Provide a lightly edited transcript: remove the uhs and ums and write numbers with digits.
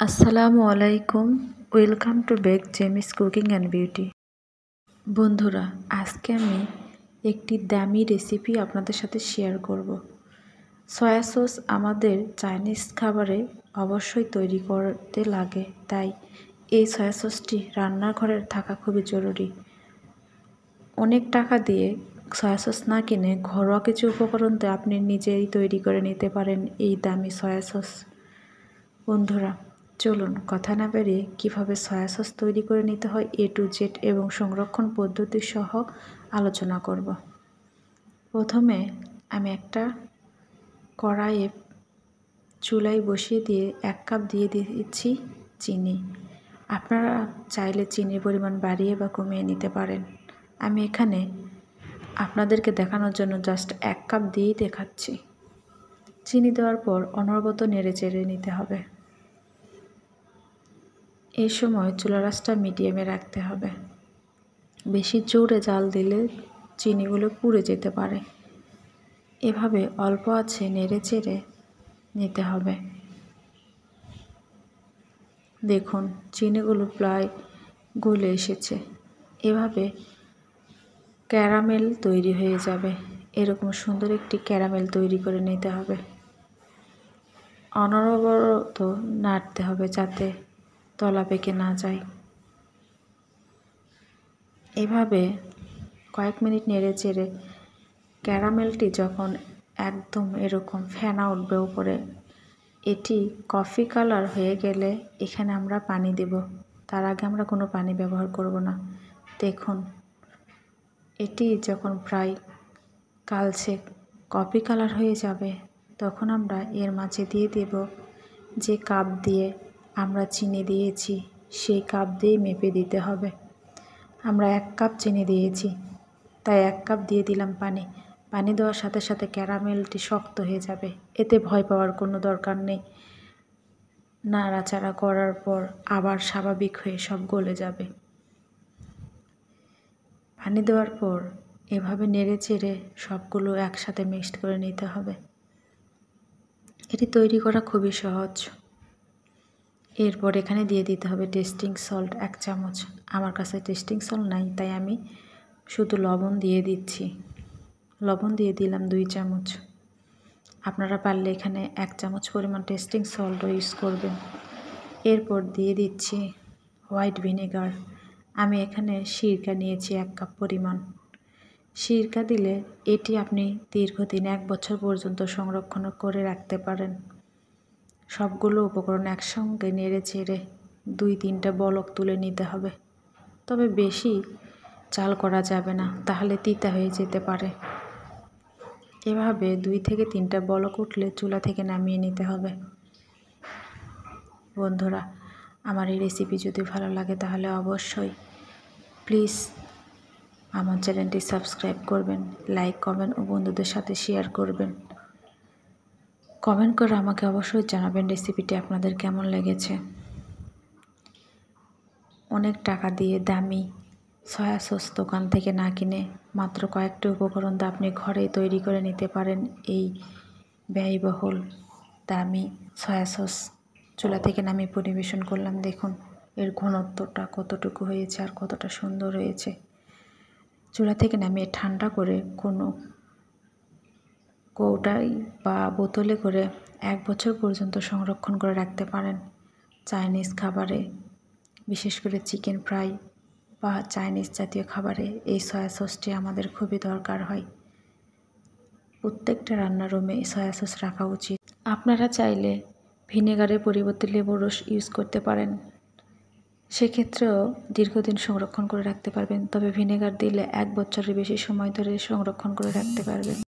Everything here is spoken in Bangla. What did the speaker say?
আসসালামু আলাইকুম, ওয়েলকাম টু বেক জেমিস কুকিং অ্যান্ড বিউটি। বন্ধুরা, আজকে আমি একটি দামি রেসিপি আপনাদের সাথে শেয়ার করব। সয়া সস আমাদের চাইনিজ খাবারে অবশ্যই তৈরি করতে লাগে, তাই এই সয়া সসটি রান্নাঘরে থাকা খুবই জরুরি। অনেক টাকা দিয়ে সয়া সস না কিনে ঘরোয়া কিছু উপকরণ দিয়ে আপনি নিজেই তৈরি করে নিতে পারেন এই দামি সয়া সস। বন্ধুরা, চলুন কথা না বেরিয়ে কীভাবে সয়া সস তৈরি করে নিতে হয় A to Z এবং সংরক্ষণ পদ্ধতি সহ আলোচনা করব। প্রথমে আমি একটা কড়াইয়ে চুলায় বসিয়ে দিয়ে 1 কাপ দিয়ে দিচ্ছি চিনি। আপনারা চাইলে চিনির পরিমাণ বাড়িয়ে বা কমিয়ে নিতে পারেন। আমি এখানে আপনাদেরকে দেখানোর জন্য জাস্ট 1 কাপ দিয়েই দেখাচ্ছি। চিনি দেওয়ার পর অনবরত নেড়ে চেড়ে নিতে হবে। এই সময় চুলার আঁচটা মিডিয়ামে রাখতে হবে। বেশি জোরে জাল দিলে চিনিগুলো পুড়ে যেতে পারে। এভাবে অল্প আঁচে নেড়ে চেড়ে নিতে হবে। দেখুন, চিনিগুলো প্রায় গলে এসেছে। এভাবে ক্যারামেল তৈরি হয়ে যাবে। এরকম সুন্দর একটি ক্যারামেল তৈরি করে নিতে হবে। অনবরত নাড়তে হবে যাতে তলা পেকে না যায়। এভাবে কয়েক মিনিট নেড়ে চেড়ে ক্যারামেলটি যখন একদম এরকম ফেনা উঠবে উপরে, এটি কফি কালার হয়ে গেলে এখানে আমরা পানি দেব। তার আগে আমরা কোনো পানি ব্যবহার করব না। দেখুন, এটি যখন প্রায় কালচে কফি কালার হয়ে যাবে, তখন আমরা এর মাঝে দিয়ে দেব যে কাপ দিয়ে আমরা চিনি দিয়েছি, সেই কাপ দিয়ে মেপে দিতে হবে। আমরা 1 কাপ চিনি দিয়েছি, তাই 1 কাপ দিয়ে দিলাম পানি। পানি দেওয়ার সাথে সাথে ক্যারামেলটি শক্ত হয়ে যাবে। এতে ভয় পাওয়ার কোনো দরকার নেই। নাড়াচাড়া করার পর আবার স্বাভাবিক হয়ে সব গলে যাবে। পানি দেওয়ার পর এভাবে নেড়ে চেড়ে সবগুলো একসাথে মিক্সড করে নিতে হবে। এটি তৈরি করা খুবই সহজ। এরপর এখানে দিয়ে দিতে হবে টেস্টিং সল্ট 1 চামচ। আমার কাছে টেস্টিং সল্ট নাই, তাই আমি শুধু লবণ দিয়ে দিচ্ছি। লবণ দিয়ে দিলাম 2 চামচ। আপনারা পারলে এখানে 1 চামচ পরিমাণ টেস্টিং সল্টও ইউজ করবেন। এরপর দিয়ে দিচ্ছি হোয়াইট ভিনেগার। আমি এখানে সিরকা নিয়েছি 1 কাপ পরিমাণ। সিরকা দিলে এটি আপনি দীর্ঘদিন 1 বছর পর্যন্ত সংরক্ষণ করে রাখতে পারেন। সবগুলো উপকরণ একসঙ্গে নেড়ে চেড়ে 2-3টা বলক তুলে নিতে হবে। তবে বেশি জাল করা যাবে না, তাহলে তিতা হয়ে যেতে পারে। এভাবে 2 থেকে 3টা বলক উঠলে চুলা থেকে নামিয়ে নিতে হবে। বন্ধুরা, আমার এই রেসিপি যদি ভালো লাগে তাহলে অবশ্যই প্লিজ আমার চ্যানেলটি সাবস্ক্রাইব করবেন, লাইক, কমেন্ট ও বন্ধুদের সাথে শেয়ার করবেন। কমেন্ট করে আমাকে অবশ্যই জানাবেন রেসিপিটি আপনাদের কেমন লেগেছে। অনেক টাকা দিয়ে দামি সয়া সস দোকান থেকে না কিনে মাত্র কয়েকটি উপকরণ দিয়ে আপনি ঘরেই তৈরি করে নিতে পারেন এই ব্যয়বহুল দামি সয়া সস। চুলা থেকে নামিয়ে পরিবেশন করলাম। দেখুন এর ঘনত্বটা কতটুকু হয়েছে আর কতটা সুন্দর হয়েছে। চুলা থেকে নামিয়ে ঠান্ডা করে কোনো কৌটায় বা বোতলে করে 1 বছর পর্যন্ত সংরক্ষণ করে রাখতে পারেন। চাইনিজ খাবারে, বিশেষ করে চিকেন ফ্রাই বা চাইনিজ জাতীয় খাবারে এই সয়া সসটি আমাদের খুবই দরকার হয়। প্রত্যেকটা রান্নার রুমে সয়া সস রাখা উচিত। আপনারা চাইলে ভিনেগারের পরিবর্তে লেবুর রস ইউজ করতে পারেন। সেক্ষেত্রেও দীর্ঘদিন সংরক্ষণ করে রাখতে পারবেন। তবে ভিনেগার দিলে 1 বছরের বেশি সময় ধরে সংরক্ষণ করে রাখতে পারবেন।